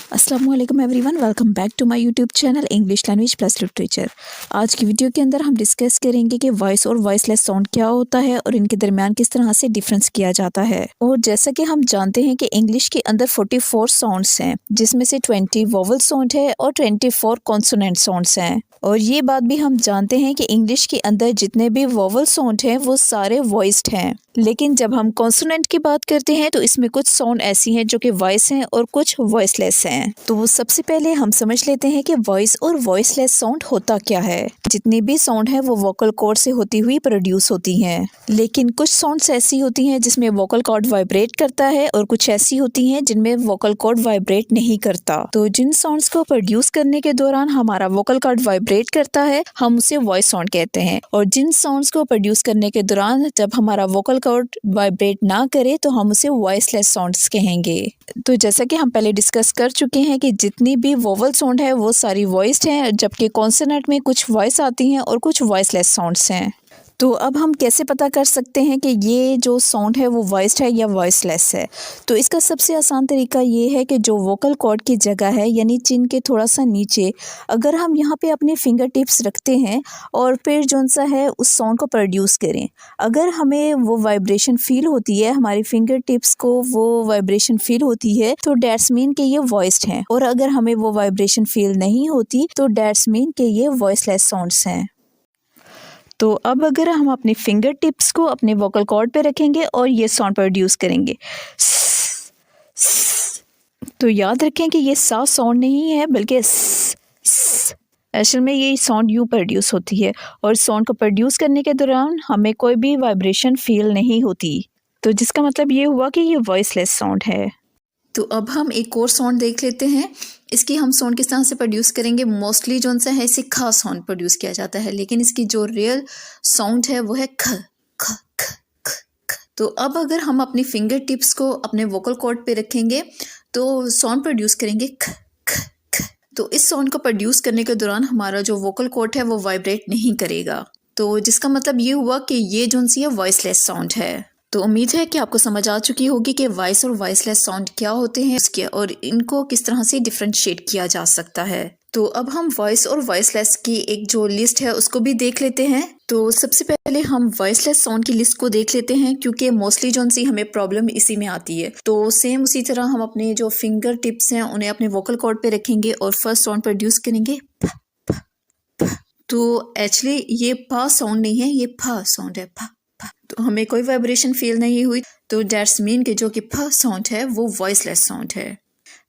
अस्सलाम वालेकुम everyone, welcome back to my YouTube channel English language plus literature. आज की वीडियो के अंदर हम डिस्कस करेंगे कि वॉइस और वॉइसलेस साउंड क्या होता है और इनके दरमियान किस तरह से डिफरेंस किया जाता है। और जैसा कि हम जानते हैं कि इंग्लिश के अंदर 44 साउंड्स हैं, जिसमें से 20 वोवल साउंड है और 24 कॉन्सोनेंट साउंड्स हैं। और ये बात भी हम जानते हैं कि इंग्लिश के अंदर जितने भी वोवल साउंड हैं वो सारे वॉइस्ड हैं। लेकिन जब हम कॉन्सोनेंट की बात करते हैं तो इसमें कुछ साउंड ऐसी हैं जो कि वॉइस हैं और कुछ वॉइसलेस हैं। तो सबसे पहले हम समझ लेते हैं कि वॉइस और वॉइसलेस साउंड होता क्या है। जितनी भी साउंड है वो वोकल कॉर्ड से होती हुई प्रोड्यूस होती हैं, लेकिन कुछ साउंड्स ऐसी होती हैं जिसमें वोकल कॉर्ड वाइब्रेट करता है और कुछ ऐसी होती हैं जिनमें वोकल कॉर्ड वाइब्रेट नहीं करता। तो जिन साउंड्स को प्रोड्यूस करने के दौरान हमारा वोकल कॉर्ड वाइब्रेट करता है हम उसे वॉइस साउंड कहते हैं, और जिन साउंड्स को प्रोड्यूस करने के दौरान जब हमारा वोकल कॉर्ड वाइब्रेट ना करे तो हम उसे वॉइसलेस साउंड्स कहेंगे। तो जैसा कि हम पहले डिस्कस कर चुके हैं कि जितनी भी वोवल साउंड है वो सारी वॉइस्ड हैं, जबकि कॉन्सोनेंट में कुछ वॉइस आती हैं और कुछ वॉइसलेस साउंड्स हैं। तो अब हम कैसे पता कर सकते हैं कि ये जो साउंड है वो वॉइस्ड है या वॉइसलेस है। तो इसका सबसे आसान तरीका ये है कि जो वोकल कॉर्ड की जगह है यानी चिन के थोड़ा सा नीचे अगर हम यहाँ पे अपने फिंगर टिप्स रखते हैं और फिर जौन सा है उस साउंड को प्रोड्यूस करें, अगर हमें वो वाइब्रेशन फील होती है, हमारी फिंगर टिप्स को वो वाइब्रेशन फील होती है तो डैट्स मीन कि ये वॉइस्ड हैं। और अगर हमें वो वाइब्रेशन फील नहीं होती तो डैट्स मीन कि ये वॉइसलेस साउंड्स हैं। तो अब अगर हम अपने फिंगर टिप्स को अपने वोकल कॉर्ड पे रखेंगे और ये साउंड प्रोड्यूस करेंगे, तो याद रखें कि ये सा साउंड नहीं है बल्कि असल में ये साउंड यूँ प्रोड्यूस होती है, और साउंड को प्रोड्यूस करने के दौरान हमें कोई भी वाइब्रेशन फील नहीं होती। तो जिसका मतलब ये हुआ कि ये वॉइसलेस साउंड है। तो अब हम एक और साउंड देख लेते हैं। इसकी हम साउंड किस तरह से प्रोड्यूस करेंगे। मोस्टली जो सा है इसे ख साउंड प्रोड्यूस किया जाता है, लेकिन इसकी जो रियल साउंड है वो है ख ख ख ख ख। तो अब अगर हम अपनी फिंगर टिप्स को अपने वोकल कॉर्ड पे रखेंगे तो साउंड प्रोड्यूस करेंगे ख ख ख। तो इस साउंड को प्रोड्यूस करने के दौरान हमारा जो वोकल कॉर्ड है वो वाइब्रेट नहीं करेगा। तो जिसका मतलब ये हुआ कि ये जो सी है वॉइसलेस साउंड है। तो उम्मीद है कि आपको समझ आ चुकी होगी कि वॉइस और वॉइसलेस साउंड क्या होते हैं इसके और इनको किस तरह से डिफरेंशिएट किया जा सकता है। तो अब हम वॉइस और वॉइसलेस की एक जो लिस्ट है उसको भी देख लेते हैं। तो सबसे पहले हम वॉइसलेस साउंड की लिस्ट को देख लेते हैं, क्योंकि मोस्टली जो सी हमें प्रॉब्लम इसी में आती है। तो सेम उसी तरह हम अपने जो फिंगर टिप्स हैं उन्हें अपने वोकल कॉर्ड पे रखेंगे और फर्स्ट साउंड प्रोड्यूस करेंगे फ फ फ। तो एक्चुअली ये प साउंड नहीं है, ये फ साउंड है, फ। तो हमें कोई वाइब्रेशन फील नहीं हुई, तो डैट्स मीन कि जो कि फ साउंड है वो वॉइसलेस साउंड है।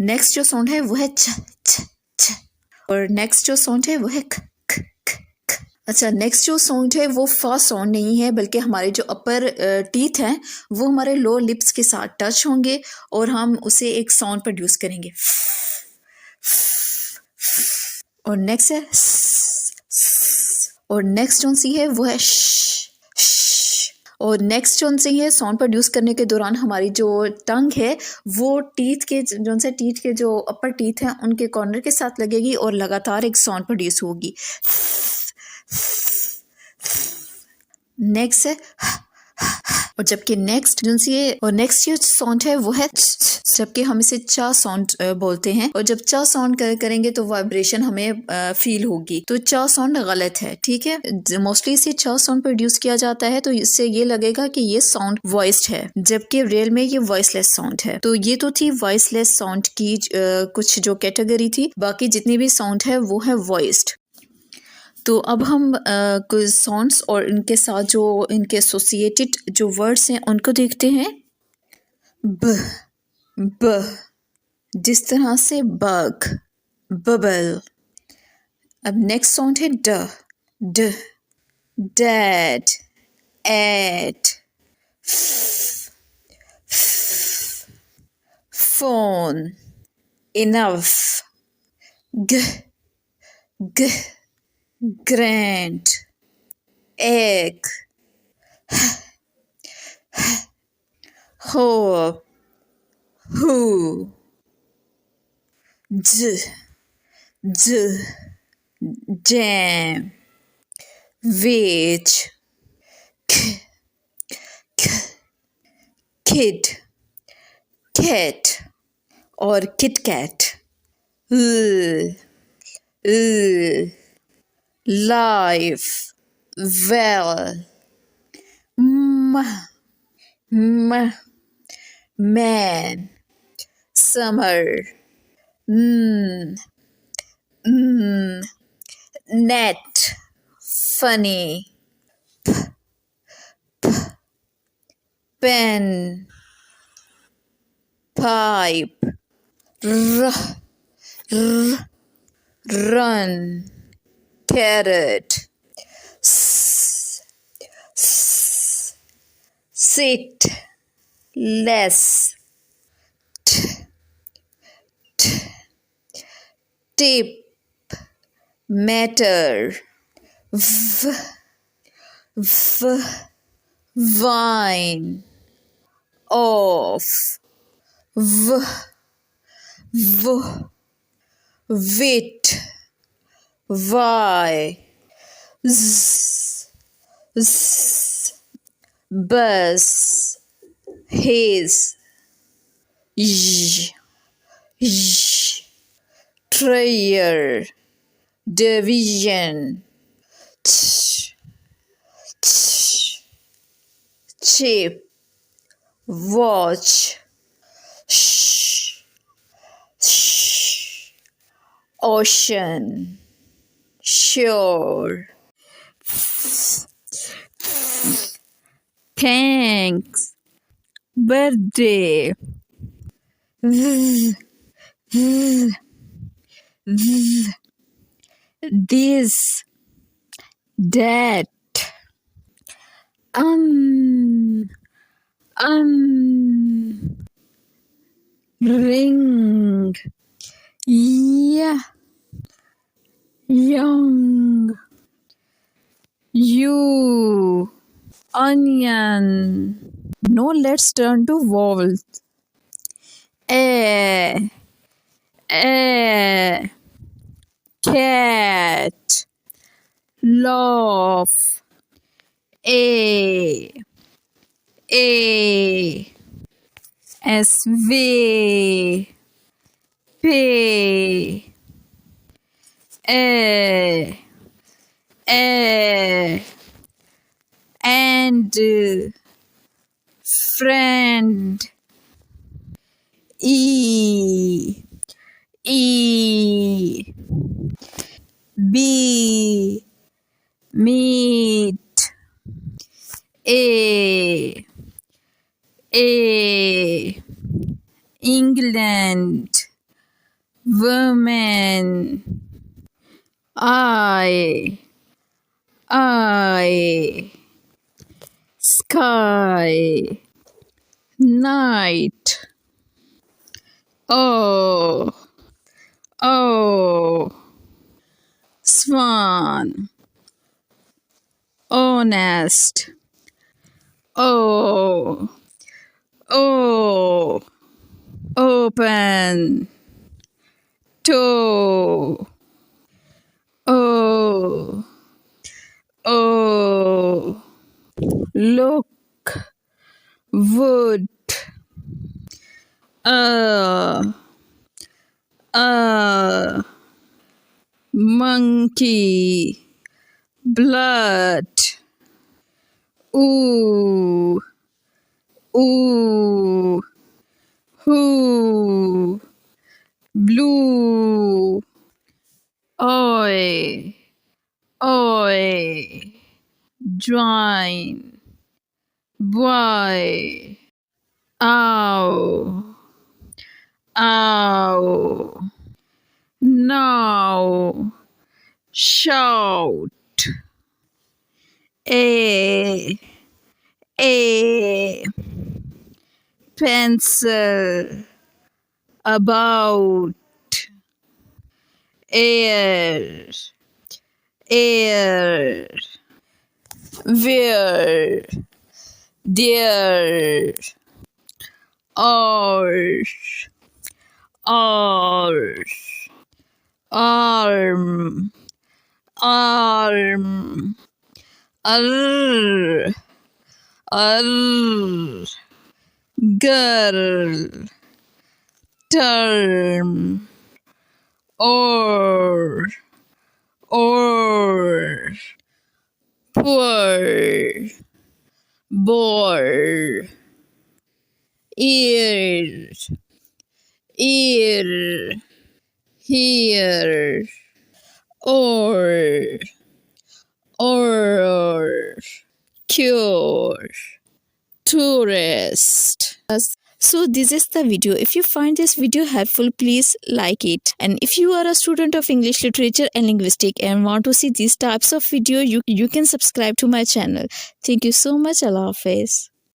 नेक्स्ट जो साउंड है वो है छ छ छ, और नेक्स्ट जो साउंड है वो है ख ख ख ख। अच्छा, नेक्स्ट जो साउंड है वो फ साउंड नहीं है, बल्कि हमारे जो अपर टीथ हैं वो हमारे लोअर लिप्स के साथ टच होंगे और हम उसे एक साउंड प्रोड्यूस करेंगे। और नेक्स्ट है और नेक्स्ट जो सी है वो है और नेक्स्ट जो सी है साउंड प्रोड्यूस करने के दौरान हमारी जो टंग है वो टीथ के जो अपर टीथ हैं उनके कॉर्नर के साथ लगेगी और लगातार एक साउंड प्रोड्यूस होगी। नेक्स्ट है और जबकि नेक्स्ट जो साउंड है वो है जबकि हम इसे चा साउंड बोलते हैं, और जब चा साउंड करेंगे तो वाइब्रेशन हमें फील होगी। तो चा साउंड गलत है, ठीक है। मोस्टली इसे चा साउंड प्रोड्यूस किया जाता है तो इससे ये लगेगा कि ये साउंड वॉइस्ड है, जबकि रियल में ये वॉइसलेस साउंड है। तो ये तो थी वॉइसलेस साउंड की कुछ जो कैटेगरी थी, बाकी जितनी भी साउंड है वो है वॉइस्ड। तो अब हम कुछ साउंड्स और इनके साथ जो इनके एसोसिएटेड जो वर्ड्स हैं उनको देखते हैं। ब ब, जिस तरह से बग, बबल। अब नेक्स्ट साउंड है ड ड, डैड, एड, फोन, इनफ, ग ग, grand, egg, hope, who, jam, which, kid, cat और kit cat. l, l, life, well, m, m, man, summer, n, n, net, funny, pen, pipe, r, r, run, carrot, s, s, sit, less, t, t, tip, matter, v, v, vine, off, v, v, wit, why, z, z, bus, his, j, j, prayer, division, ch, ch, chip, watch, sh, sh, ocean, sure, thanks, birthday, th, th, th, this, that, um, ring, yeah, young, you, onion. Now let's turn to vowels. A, a, cat, laugh, a, sway, pay, a, and, friend, e, b, meat, a, England, woman, I, sky, night, oh, swan, honest, oh, open, toe, oh, look, wood, uh, monkey, blood, ooh, who, blue, oi, join, boy, ow, now, shout, a, pencil, about, air, where, there, arse, arm, arr, girl, term, or, poor, bore, ear, here, or, cure, tourist. So this is the video. If you find this video helpful, please like it. And if you are a student of English literature and linguistics and want to see these types of video, you can subscribe to my channel. Thank you so much. Allah Hafiz.